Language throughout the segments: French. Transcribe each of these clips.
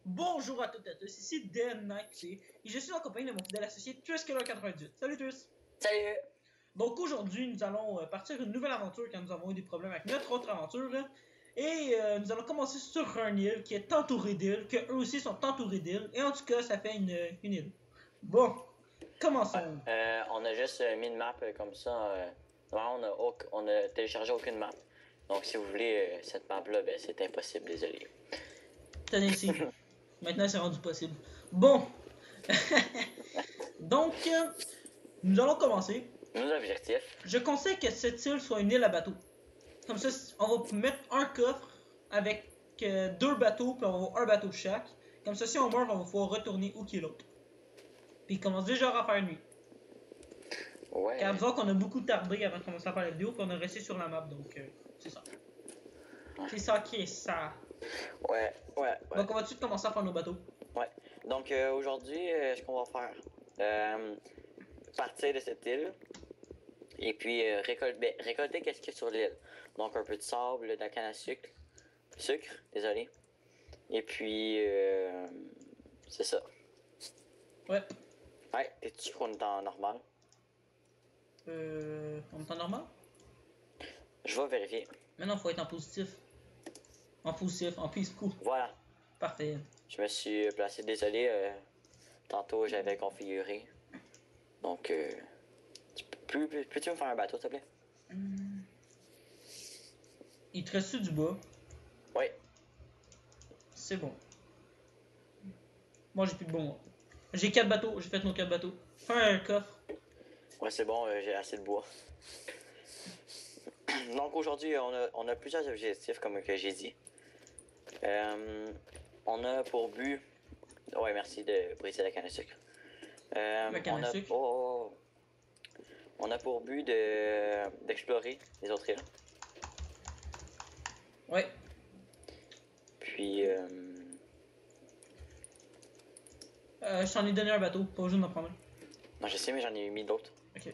Bonjour à toutes et à tous, ici DNXC et je suis en compagnie de mon fidèle associé TrissKiller98. Salut Triss! Salut! Donc aujourd'hui nous allons partir une nouvelle aventure car nous avons eu des problèmes avec notre autre aventure là. Et nous allons commencer sur un île qui est entouré d'îles, que eux aussi sont entourés d'îles, et en tout cas ça fait une île. Bon, commençons. On a juste mis une map comme ça. On a téléchargé aucune map. Donc si vous voulez cette map-là, ben, c'est impossible, désolé. Tenez ici. Maintenant c'est rendu possible. Bon. Donc, nous allons commencer. Nos objectifs. Je conseille que cette île soit une île à bateau. Comme ça, on va mettre un coffre avec deux bateaux, puis on va avoir un bateau chaque. Comme ça, si on meurt, on va pouvoir retourner où qu'il est l'autre. Puis il commence déjà à faire nuit. Ouais. Car disons qu'on a beaucoup tardé avant de commencer à faire la vidéo, puis on est resté sur la map, donc c'est ça. Ouais. C'est ça qui est ça. Ouais. Donc on va tout de suite commencer à faire nos bateaux. Ouais. Donc aujourd'hui, ce qu'on va faire, partir de cette île, et puis récolter qu'est-ce qu'il y a sur l'île. Donc un peu de sable, de la canne à sucre, désolé. Et puis, c'est ça. Ouais. Ouais, t'es-tu sûr qu'on est en normal? On est en normal? Je vais vérifier. Maintenant, faut être en positif. En positif, en peaceful. Voilà. Parfait. Je me suis placé, désolé, tantôt j'avais configuré. Donc, peux-tu me faire un bateau, s'il te plaît? Il te reste du bois? Oui. C'est bon. Moi, j'ai plus de bois. J'ai 4 bateaux, j'ai fait nos 4 bateaux. Fais un coffre. Ouais, c'est bon, j'ai assez de bois. Donc aujourd'hui, on a plusieurs objectifs, comme que j'ai dit. On a pour but... Ouais, merci de briser la canne à sucre. La canne à sucre? On a pour but d'explorer les autres îles. Ouais. Puis... je t'en ai donné un bateau, pas besoin d'en prendre un. Non, je sais, mais j'en ai mis d'autres. Ok.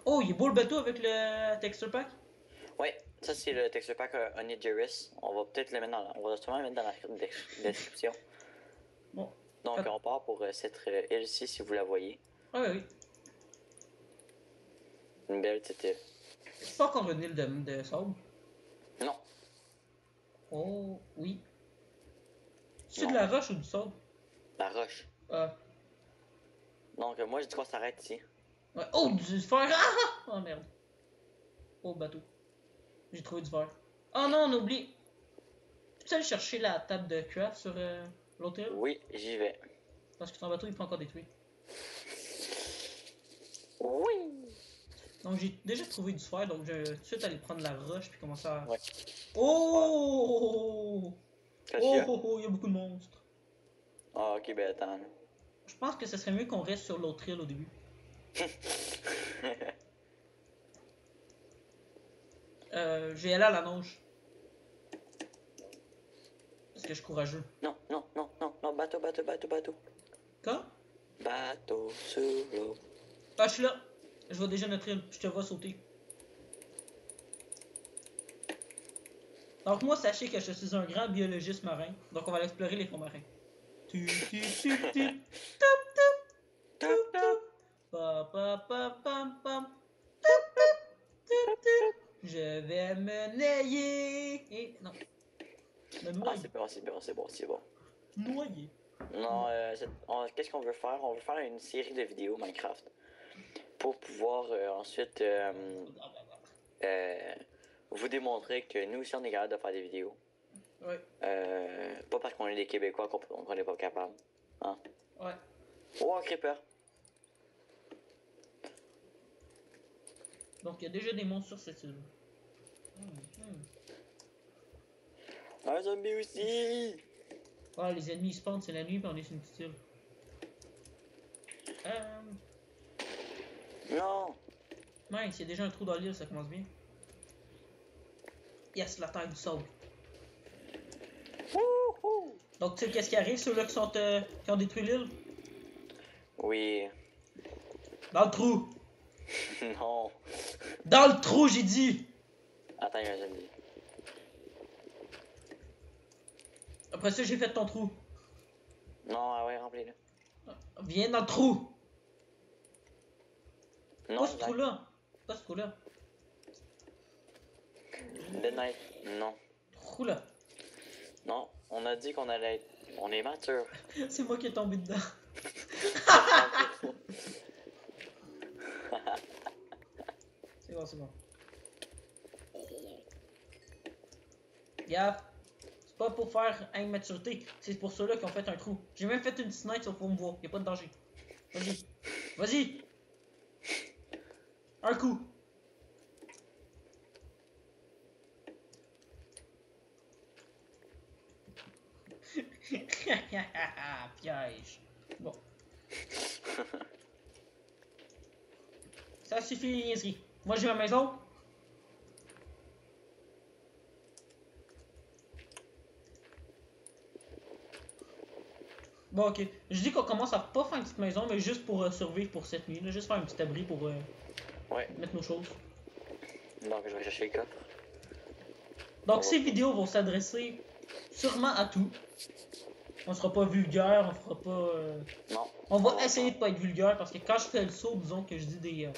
Oh, il est beau le bateau avec le texture pack? Ouais, ça c'est le texture pack Onigiris. On va peut-être le mettre on va sûrement le mettre dans la description. Bon. Donc on part pour cette île-ci si vous la voyez. Ah oui. Une belle petite île. C'est pas encore une île de sable? Non. Oh, oui. C'est de la roche ou du sable? La roche. Ah. Donc moi je dis qu'on s'arrête ici. Ouais. Oh, du fer! Ah! Oh merde. Oh, bateau. J'ai trouvé du fer. Oh non, on oublie. Tu peux aller chercher la table de craft sur l'autre île? Oui, j'y vais. Parce que ton bateau il peut encore détruire. Oui! Donc j'ai déjà trouvé du fer, donc je vais tout de suite aller prendre la roche puis commencer à... Ouais. Oh! Oh, il y a beaucoup de monstres. Ah, ok, ben attends. Je pense que ce serait mieux qu'on reste sur l'autre île au début. Je vais aller à la nage. Parce que je suis courageux. Non, bateau. Quoi? Bateau sur l'eau. Ah, je suis là. Je vois déjà notre île. Je te vois sauter. Donc moi, sachez que je suis un grand biologiste marin. Donc on va aller explorer les fonds marins. Je vais me nailler. Et non. Ah, c'est bon. Noyer. Non, qu'est-ce qu'on veut faire? On veut faire une série de vidéos Minecraft. Pour pouvoir ensuite vous démontrer que nous aussi on est capable de faire des vidéos. Ouais. Pas parce qu'on est des Québécois qu'on n'est pas capable. Hein? Ouais. Oh, un creeper. Donc il y a déjà des monstres sur cette île. Un zombie aussi. Ah, les ennemis ils spawnent, c'est la nuit, puis on est sur une petite île. Non. Mince, il y a déjà un trou dans l'île, ça commence bien. Yes, la taille du sable. Wouhou. Donc tu sais qu'est-ce qui arrive, ceux-là qui ont détruit l'île? Oui. Dans le trou! Non. Dans le trou, j'ai dit! Attends, il y a un zombie. Après ça, j'ai fait ton trou. Non, ah ouais, remplis-le. Viens dans le trou. Non, Pas ce trou-là. Pas ce trou-là. Midnight. Non. Trou-là. Non, on a dit qu'on allait être... On est mature. C'est moi qui est tombé dedans. C'est bon, c'est bon. Gaffe. C'est pas pour faire immaturité. C'est pour ceux-là qui ont fait un trou. J'ai même fait une snipe sauf pour me voir. Y'a pas de danger. Vas-y. Vas-y. Un coup. Piège. Bon. Ça suffit les niaiseries. Moi j'ai ma maison. Bon ok. Je dis qu'on commence à pas faire une petite maison, mais juste pour survivre pour cette nuit. Là. Juste faire un petit abri pour Ouais. mettre nos choses. Donc je vais chercher le coffre. Donc ces vidéos vont s'adresser sûrement à tout. On sera pas vulgaire, on fera pas... Non. On va essayer de pas être vulgaire parce que quand je fais le saut, disons que je dis des...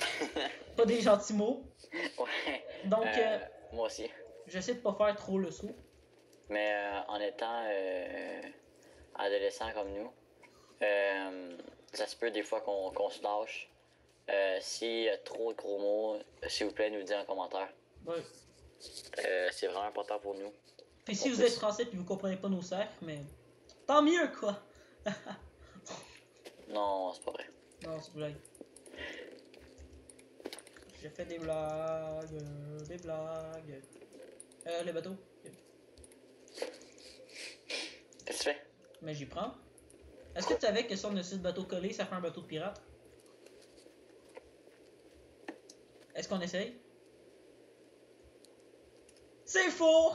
pas des gentils mots. Ouais. Donc Moi aussi. j'essaie de pas faire trop le saut. Mais en étant adolescent comme nous, ça se peut des fois qu'on se lâche. S'il y a trop de gros mots, s'il vous plaît, nous le dire en commentaire. Ouais. C'est vraiment important pour nous. Puis si vous êtes français puis vous comprenez pas nos cercles, mais... Tant mieux quoi! Non, c'est pas vrai. Non, c'est blague. J'ai fait des blagues, des blagues. Les bateaux. Qu'est-ce que tu fais? Mais j'y prends. Est-ce que tu savais que si on a 6 bateaux collés, ça fait un bateau de pirate? Est-ce qu'on essaye? C'est faux!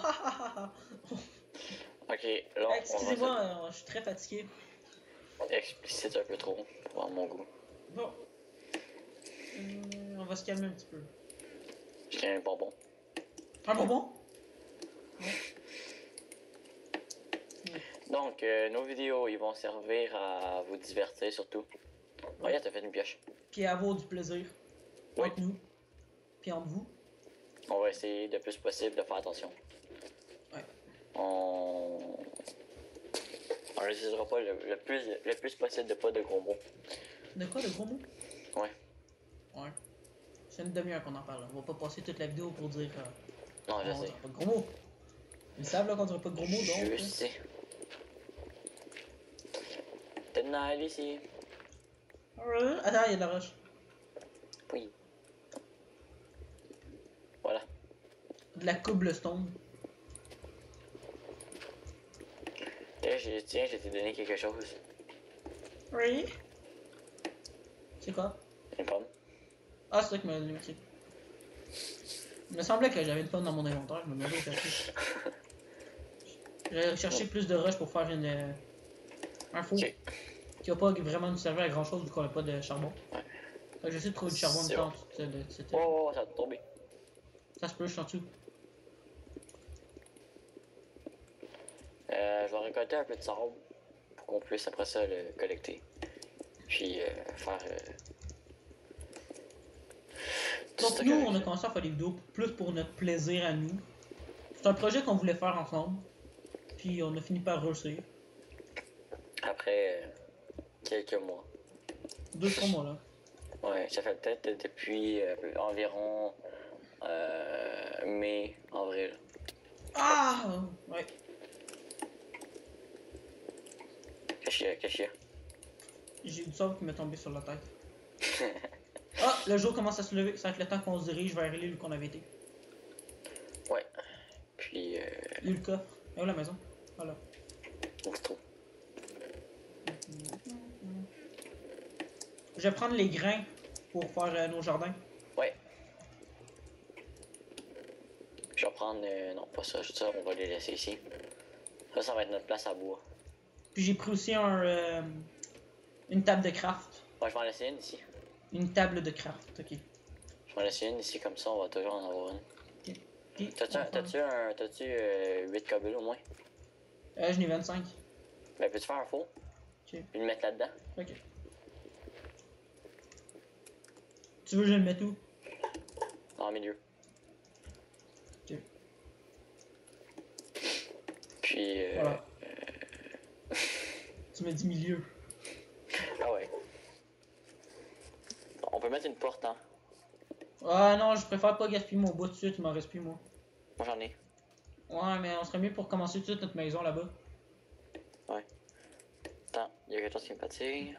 Ok, là, excusez-moi, je suis très fatigué. Explicite un peu trop, pour mon goût. Bon. On va se calmer un petit peu. Je tiens un bonbon. Un bonbon? Donc, nos vidéos, ils vont servir à vous divertir surtout. Regarde, t'as fait une pioche. Puis à avoir du plaisir. Oui. Entre nous. Puis entre vous. On va essayer le plus possible de faire attention. Ouais. On n'utilisera pas le plus possible de pas de gros mots. De quoi, de gros mots? Ouais. Ouais. C'est une demi-heure qu'on en parle. On va pas passer toute la vidéo pour dire Non, je on sais. dira pas de gros mots. Ils savent là qu'on dira pas de gros mots, donc. Je sais. T'es de Naël ici. Attends, il y a de la roche. Oui. Voilà. De la cobblestone. Tiens, je t'ai donné quelque chose. Oui. C'est quoi? Une pomme. Ah, c'est ça qui m'a donné, merci. Il me semblait que j'avais une pomme dans mon inventaire, je me demandais où chercher. J'allais chercher plus de roches pour faire un four. Ok. Qui va pas vraiment nous servir à grand chose vu qu'on a pas de charbon. Ouais. Fait que j'essaie de trouver du charbon C'est de temps. Oh, ça a tombé. Ça se peut, je suis en dessous. Je vais récolter un peu de sable pour qu'on puisse après ça le collecter. Puis faire. Donc nous, on a commencé à faire des vidéos plus pour notre plaisir à nous. C'est un projet qu'on voulait faire ensemble. Puis on a fini par réussir. Après quelques mois. 2-3 mois là. Ouais, ça fait peut-être depuis environ mai, avril. Ah! Ouais. Qu'est-ce qu'il y a? J'ai eu du sable qui m'est tombé sur la tête. Ah! Le jour commence à se lever. Ça va être le temps qu'on se dirige vers l'île qu'on avait été. Ouais. Puis Il y a eu le coffre. Et où la maison? Voilà. on se trouve. Je vais prendre les grains pour faire nos jardins. Ouais. Je vais prendre. Non, pas ça, juste ça, on va les laisser ici. Ça va être notre place à bois. Puis j'ai pris aussi une table de craft. Ouais, je vais en laisser une ici. Une table de craft, ok. Je vais en laisser une ici, comme ça, on va toujours en avoir une. Okay. T'as-tu 8 cobles au moins? Je n'ai 25. Ben, peux-tu faire un four? Ok. Puis le mettre là-dedans. Ok. Tu veux que je le mette où? En milieu. Ok. Puis. Voilà. Tu me dis milieu. Ah ouais. On peut mettre une porte, hein. Ah non, je préfère pas gaspiller mon bois tout de suite, il m'en reste plus, moi. Moi j'en ai. Ouais, mais on serait mieux pour commencer tout de suite notre maison là-bas. Ouais. Attends, il y a quelque chose qui me fatigue.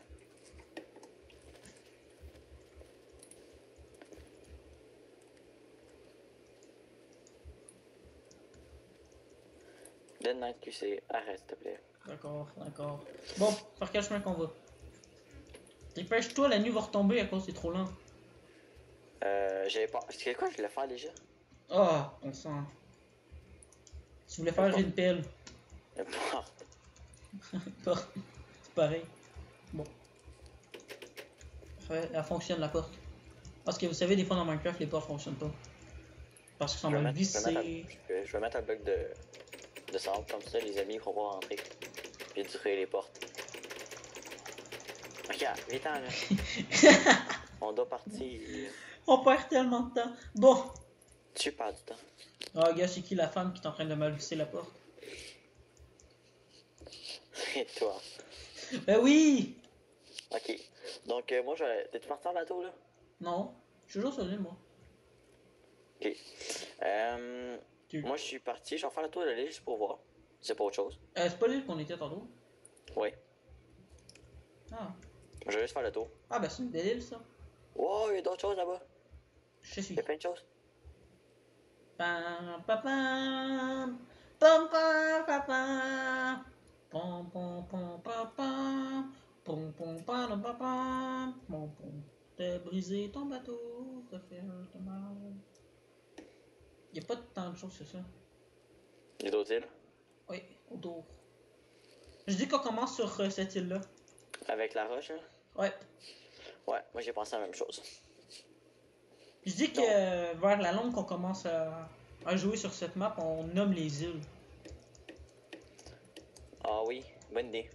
Dead Knight QC, arrête s'il te plaît. D'accord, d'accord. Bon, par quel chemin qu'on va? Dépêche-toi, la nuit va retomber à cause c'est trop lent. J'avais pas. C'est quoi je voulais faire déjà? Ah, on sent. Tu voulais faire une pelle. N'importe. C'est pareil. Bon. Elle fonctionne la porte. Parce que vous savez, des fois dans Minecraft, les portes fonctionnent pas. Parce qu'ils sont mal vissés. Je vais mettre un bloc de sable, comme ça les amis vont pas rentrer. Puis tirer les portes. Regarde, viens là. On doit partir. On perd tellement de temps. Bon. Tu perds du temps. Ah, gars, c'est qui la femme qui est en train de mal visser la porte? Et toi. Ben oui! Ok. Donc, moi, t'es-tu parti en bateau, là? Non. Je suis toujours sur l'île, moi. Ok. Moi, je suis parti. Je vais faire le tour de l'île juste pour voir. C'est pas autre chose. C'est pas l'île qu'on était tantôt? Oui. Ah. Je vais juste faire le tour. Ah, ben c'est une belle île, ça. Wow, il y a d'autres choses là-bas. Je suis. Il y a plein de choses. Pam, pam, pam. Pam, pam, pam, pam. Pom, pom, pom, pam, pam. Pom, pom, pam, pam, pam. Pom, pom. T'as brisé ton bateau, ça fait de mal. Y'a pas tant de choses que ça. Il y a d'autres îles. Oui, autour. Je dis qu'on commence sur cette île-là. Avec la roche, là. Ouais. Ouais, moi j'ai pensé à la même chose. Je dis que vers la longue qu'on commence à jouer sur cette map, on nomme les îles. Ah oui, bonne idée.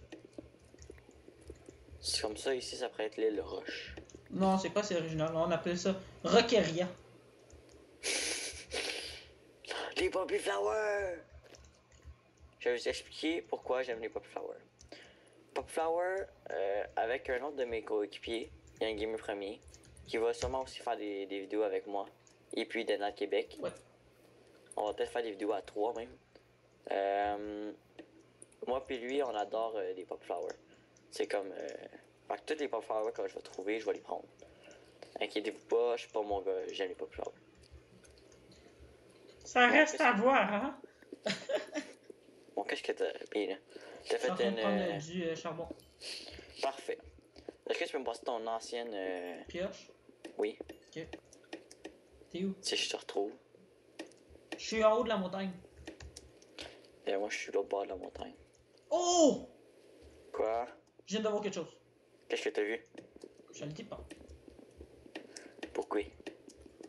C'est comme ça, ici, ça pourrait être l'île Roche. Non, c'est pas si original. On appelle ça Rockeria. Les Poppy Flowers! Je vais vous expliquer pourquoi j'aime les Poppy Flowers. Poppy Flower, avec un autre de mes coéquipiers, il y a un gamer premier, qui va sûrement aussi faire des vidéos avec moi. Et puis Dead Knight Québec. Ouais. On va peut-être faire des vidéos à 3 même. Moi puis lui, on adore les Poppy Flowers. C'est comme... fait que toutes les Poppy Flowers que je vais trouver, je vais les prendre. Inquiétez-vous pas, je suis pas mon gars, j'aime les Poppy Flowers. Ça reste à voir, hein? Bon, qu'est-ce que t'as pris là? T'as fait Je suis en train de prendre une... du charbon. Parfait. Est-ce que tu peux me passer ton ancienne... Pioche. Oui, Ok. T'es où? si je te retrouve. Je suis en haut de la montagne. Et moi, je suis l'autre bord de la montagne. Oh! Quoi? Je viens d'avoir quelque chose. Qu'est-ce que t'as vu? Je le dis pas. Pourquoi?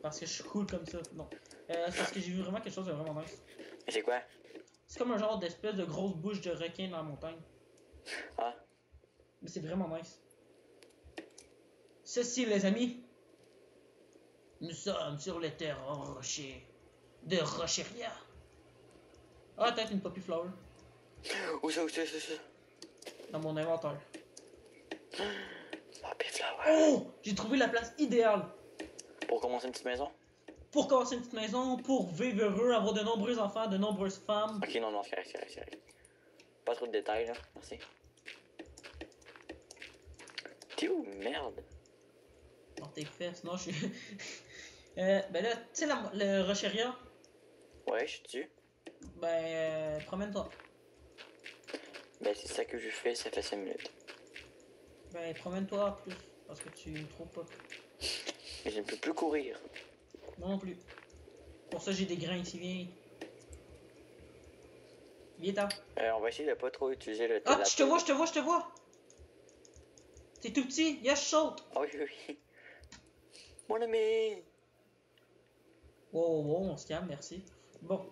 Parce que je suis cool comme ça. Non. C'est parce que j'ai vu vraiment quelque chose de vraiment nice. Mais c'est quoi? C'est comme un genre d'espèce de grosse bouche de requin dans la montagne. Ah? Mais c'est vraiment nice. Ceci, les amis. Nous sommes sur les terres rochers de Rocheria. Ah, peut-être une Poppy Flower. Où ça? Dans mon inventaire. Poppy Flower. Oh! J'ai trouvé la place idéale. Pour commencer une petite maison? Pour commencer une petite maison, pour vivre heureux, avoir de nombreux enfants, de nombreuses femmes. Ok, non, c'est correct. Pas trop de détails, là. Merci. T'es où? Merde. Dans tes fesses, non, je suis... ben là, tu sais, le Rocheria, Ouais, je suis dessus. ben, promène-toi. Ben, c'est ça que je fais, ça fait 5 minutes. Ben, promène-toi plus, parce que tu me trouves pas. Mais je ne peux plus courir. Moi non plus. Pour ça, j'ai des grains ici, viens. Viens, On va essayer de pas trop utiliser le Ah, je te vois! T'es tout petit, yes, saute! Oh oui. Mon ami! Wow, on se calme, merci. Bon.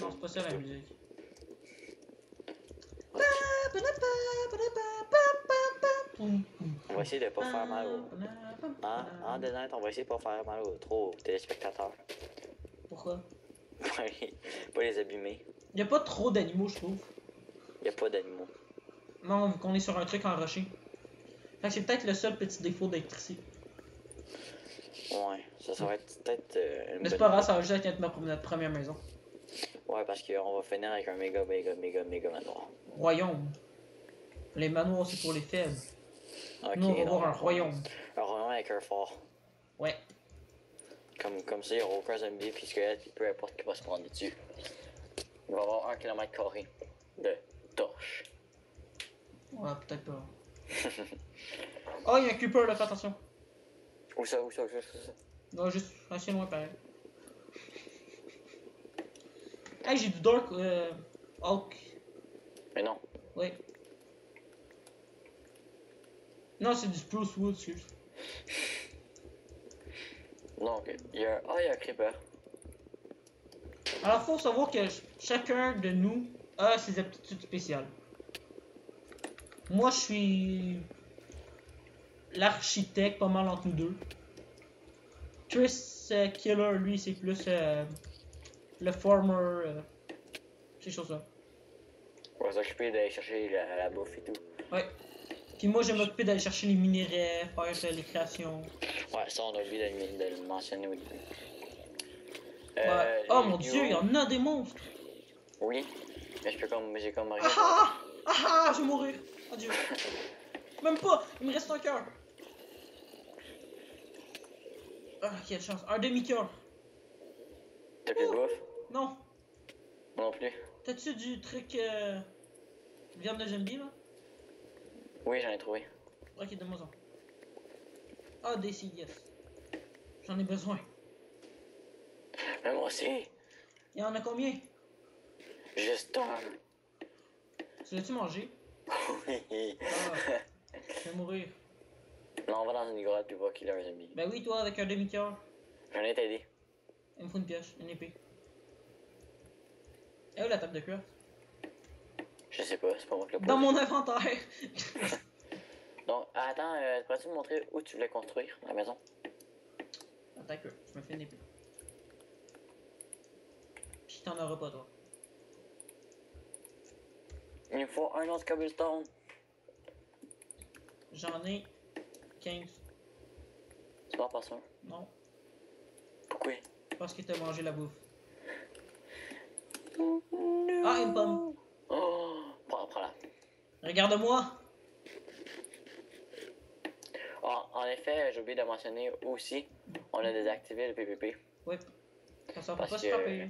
Non, c'est pas ça la musique. On va essayer de pas faire mal au... En dedans, on va essayer de pas faire mal trop aux téléspectateurs. Pourquoi? Pas les abîmer. Y a pas trop d'animaux, je trouve. Y a pas d'animaux. Non, vu qu'on est sur un truc enroché. Fait que c'est peut-être le seul petit défaut d'être ici. Ouais, ça va être peut-être une Mais c'est bonne pas grave, idée. ça va juste être notre première maison. Ouais, parce qu'on va finir avec un méga manoir. Royaume. Les manoirs, c'est pour les faibles. Ok, Nous, on va donc, voir un royaume. Un royaume avec un fort. Ouais. Comme ça, il n'y aura aucun zombie, puis squelette, puis peu importe qui va se prendre dessus. Il va y avoir 1 km² de torches. Ouais, peut-être pas. Oh, il y a un creeper là, fais attention. Où ça? Non, juste assez loin pareil. Hey, j'ai du Dark Oak. Mais non. Ouais. Non, c'est du Spruce Wood, excuse. Non, ok. Il y a un creeper. Alors, faut savoir que chacun de nous a ses aptitudes spéciales. Moi, je suis l'architecte, pas mal entre nous deux. Chris Killer, lui, c'est plus le farmer, ces choses-là. On va s'occuper d'aller chercher la bouffe et tout. Ouais. Puis moi, je vais m'occuper d'aller chercher les minéraux, faire les créations. Ouais, ça, on a oublié de le mentionner au début. Ouais. Oh mon dieu, il y en a des monstres! Oui, mais j'ai comme rien. Ah ah ah, je vais mourir. Adieu. Même pas, il me reste un cœur. Ah, quelle chance. Un demi-cœur. T'as plus de bouffe? Non. Non plus. T'as-tu du truc viande de zombie là? Oui, j'en ai trouvé. Ok, donne-moi ça. Ah, des seeds, yes. J'en ai besoin. Mais moi aussi. Il y en a combien? Juste un. Tu l'as-tu mangé? Oui. Ah, je vais mourir. Non, on va dans une grotte puis voir qu'il a un zombie. Ben oui, toi, avec un demi-cœur. J'en ai t'aidé. Il me faut une pioche, une épée. Et où la table de craft? Je sais pas, c'est pas moi qui l'ai posé. Dans mon inventaire! Donc, attends, pourrais-tu me montrer où tu voulais construire la maison? Attends que je me fais une épée. Pis t'en auras pas, toi. Il me faut un autre cobblestone. J'en ai 15. Tu vas pas ça? Non, Pourquoi? parce que t'as mangé la bouffe. Ah, une pomme. Oh, prends-la. Regarde-moi! Ah, en effet, j'ai oublié de mentionner aussi, on a désactivé le PVP. Ouais. Ça peut Parce pas se que- frapper.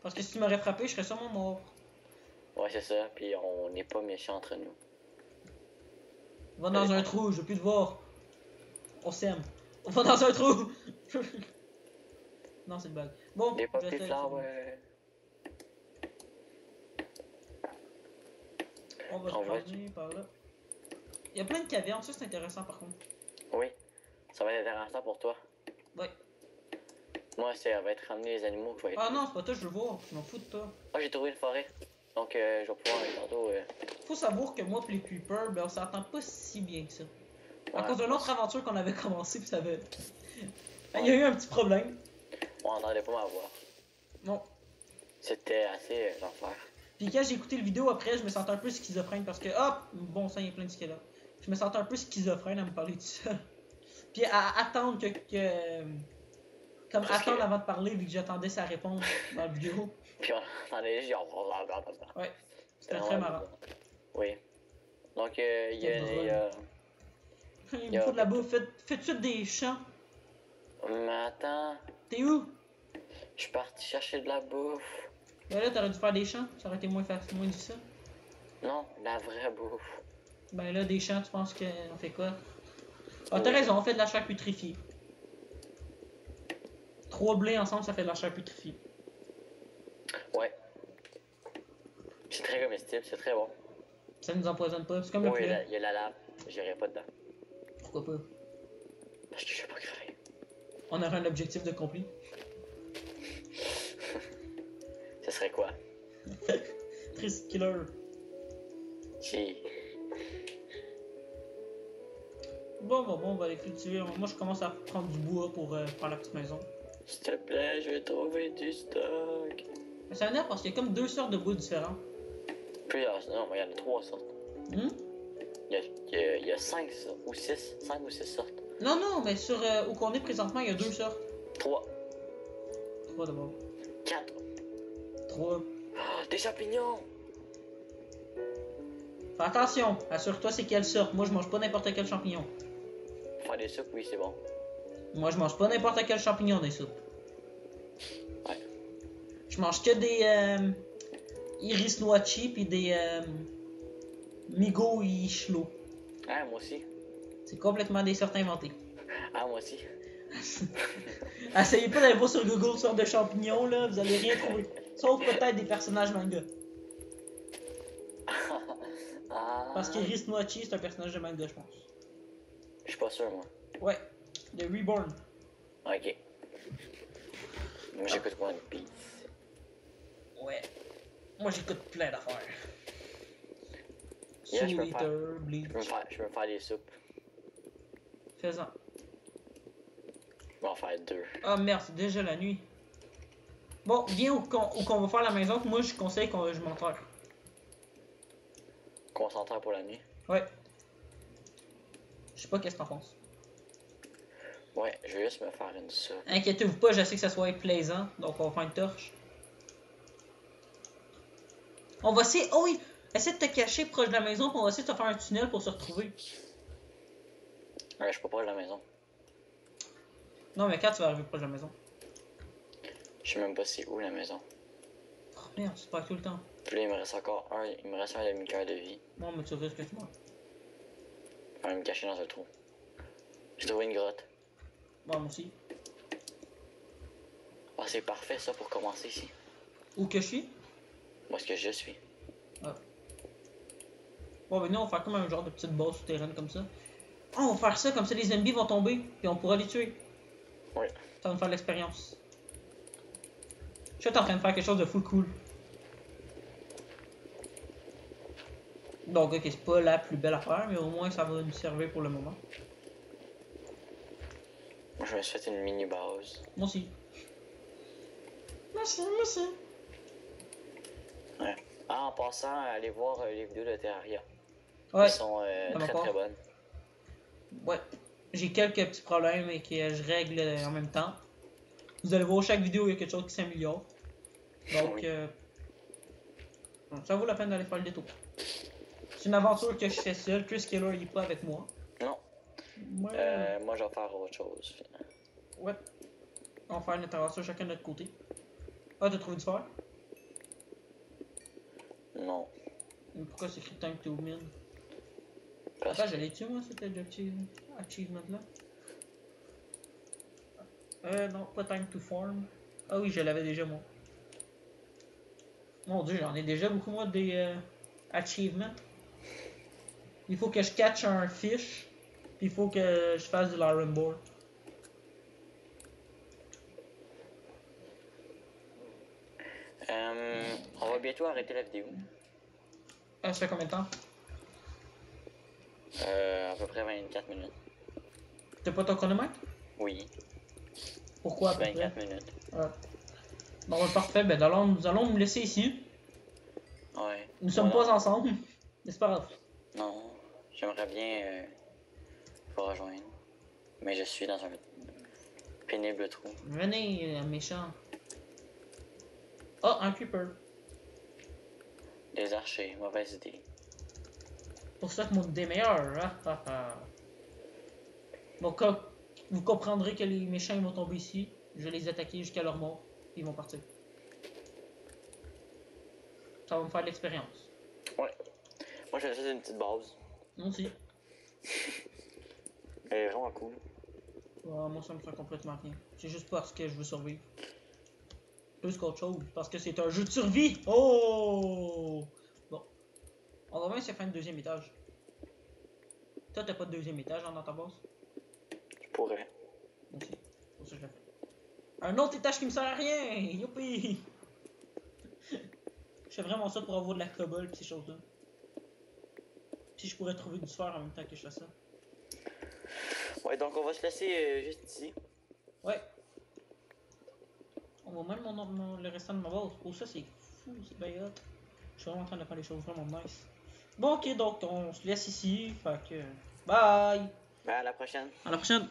Parce que si tu m'aurais frappé, je serais sûrement mort. Ouais, c'est ça, puis on n'est pas méchants entre nous. Va dans un trou, je veux plus te voir. On s'aime. On va dans un trou! Non, c'est une bague. Bon, Des je poppy vais flowers. on va se On va- promener par là. Il y a plein de cavernes, ça c'est intéressant par contre. Oui, ça va être intéressant pour toi. Ouais. Moi, ça va être ramener les animaux que je vais être. Ah non, c'est pas toi, je veux voir. Je m'en fous de toi. Ah, j'ai trouvé une forêt. Donc, je vais pouvoir aller tantôt. Faut savoir que moi pis les creepers, ben on s'entend pas si bien que ça. À Ouais. cause d'une autre aventure qu'on avait commencé pis ça avait. Il y a eu un petit problème. On n'entendait pas ma voix. Non. C'était assez l'enfer. Puis quand j'ai écouté le vidéo après, je me sentais un peu schizophrène parce que, hop, bon sang, il y a plein de squelettes. Je me sentais un peu schizophrène à me parler de ça. Puis à attendre comme Parce attendre que- avant de parler vu que j'attendais sa réponse dans la vidéo. Puis on entendait juste genre. Ouais, c'était très marrant. Oui. Donc, il y a. Il me faut de la bouffe. Fais-tu des champs? Mais attends, T'es où? je suis parti chercher de la bouffe. Ben là, t'aurais dû faire des champs. Ça aurait été moins facile, moins difficile. Non, la vraie bouffe. Ben là, des champs, tu penses qu'on fait quoi? Ah, Oui. t'as raison, on fait de la chair putrifiée. 3 blés ensemble, ça fait de la chair putrifiée. Ouais. C'est très comestible, c'est très bon. Ça nous empoisonne pas. C'est comme le Oui, poulet. il y a la lave. J'irai pas dedans. Pourquoi pas? Parce que je vais pas crever. On aurait un objectif de accompli. Ce serait quoi? Triste killer. J'ai. Bon, on va les cultiver. Moi, je commence à prendre du bois pour faire la petite maison. S'il te plaît, je vais trouver du stock. Mais ça m'énerve parce qu'il y a comme deux sortes de bois différents. Plusieurs, non, il y en a 3 sortes. Hmm? Il y a 5 ou 6, 5 ou 6 sortes. Non, mais sur où qu'on est présentement, il y a deux sortes. 3, 3 d'abord. 4. 3. Ah, des champignons! Fais attention, assure-toi c'est quelle sorte. Moi, je mange pas n'importe quel champignon. Faire des soupes, oui, c'est bon. Moi, je mange pas n'importe quel champignon des soupes. Ouais. Je mange que des iris noachi pis des migo ishlo. Ah, moi aussi. C'est complètement des sortes inventées. Ah, moi aussi. Essayez pas d'aller voir sur Google sortes de champignons, là, vous allez rien trouver. Sauf peut-être des personnages manga. Ah. Parce qu'Iris Noachi, c'est un personnage de manga, je pense. Je suis pas sûr, moi. Ouais, de Reborn. Ok. Moi, j'écoute One Piece. Ouais. Moi, j'écoute plein d'affaires. Yeah, Soul je peux Eater, Bleach. Je peux me faire des soupes. Fais-en. Je vais en faire 2. Ah merde, c'est déjà la nuit. Bon, viens où qu'on va faire la maison, que moi je conseille que je m'enterre. Concentré pour la nuit. Ouais. Je sais pas qu'est-ce que t'en penses. Ouais, je vais juste me faire une soupe. Inquiétez-vous pas, je sais que ça soit plaisant, donc on va faire une torche. On va essayer. Oh oui! Essaie de te cacher proche de la maison, puis on va essayer de te faire un tunnel pour se retrouver. Ouais, je peux pas de la maison. Non, mais quand tu vas arriver proche de la maison? Je sais même pas c'est où la maison. Oh merde, c'est pas tout le temps. Puis là, il me reste encore un. Il me reste un demi-cœur de vie. Bon, mais tu risques que tu meurs. Je vais me cacher dans un trou. J'ai trouvé une grotte. Bon, moi aussi. Ah, c'est parfait ça pour commencer ici. Où que je suis? Moi, ce que je suis. Bon, ben nous, on va faire comme un genre de petite base souterraine comme ça. Ah, on va faire ça, comme ça les zombies vont tomber, puis on pourra les tuer. Oui. Ça va me faire de l'expérience. Je suis en train de faire quelque chose de full cool. Donc, ok, c'est pas la plus belle affaire, mais au moins ça va nous servir pour le moment. Moi, je me suis fait une mini base. Moi aussi. Merci. Ouais. Ah, en passant, allez voir les vidéos de Terraria. Ouais. Ils sont très bonnes. Ouais. J'ai quelques petits problèmes et que je règle en même temps. Vous allez voir, chaque vidéo, il y a quelque chose qui s'améliore. Donc, Oui. ça vaut la peine d'aller faire le détour. C'est une aventure que je fais seul. Chris Keller, il est pas avec moi. Non. Ouais. Moi, je vais faire autre chose. Ouais. On va faire notre aventure chacun de notre côté. Ah, t'as trouvé du fer? Non. Mais pourquoi c'est écrit Time to Win? Parce Attends, je l'ai tué moi, cet achievement là? Non, pas Time to Farm. Ah oui, je l'avais déjà moi. Mon dieu, j'en ai déjà beaucoup moi des achievements. Il faut que je catch un fish. Puis il faut que je fasse de l'iron board. On va bientôt arrêter la vidéo. Ça fait combien de temps? À peu près 24 minutes. T'as pas ton chronomètre? Oui. Pourquoi à peu 24 près? minutes. Bon, parfait, ben nous allons nous laisser ici. Ouais. Nous sommes Moi, pas ensemble. Mais c'est pas grave. Non. J'aimerais bien vous rejoindre. Mais je suis dans un pénible trou. Venez, méchant. Oh, un creeper. Des archers, mauvaise idée. Pour ça que mon idée est meilleure. Donc, vous comprendrez que les méchants ils vont tomber ici. Je vais les attaquer jusqu'à leur mort. Puis ils vont partir. Ça va me faire de l'expérience. Ouais. Moi, je vais faire une petite base. Moi aussi. Elle est vraiment cool. Moi, ça me fait complètement rien. C'est juste parce que je veux survivre. Plus qu'autre chose. Parce que c'est un jeu de survie. Oh! Bon. On va voir si ça fait un deuxième étage. Toi, t'as pas de deuxième étage dans ta base? Je pourrais. Moi aussi. C'est pour ça que je l'ai fait. Un autre étage qui me sert à rien! Youpi! Je fais vraiment ça pour avoir de la cobble et ces choses-là. Puis je pourrais trouver du fer en même temps que je fais ça. Ouais, donc on va se laisser juste ici. Ouais. On voit même le restant de ma base. Oh, ça c'est fou, c'est bien hot. Je suis vraiment en train de faire des choses vraiment nice. Bon, ok, donc on se laisse ici. Fait que. Bye! Ben, à la prochaine. À la prochaine!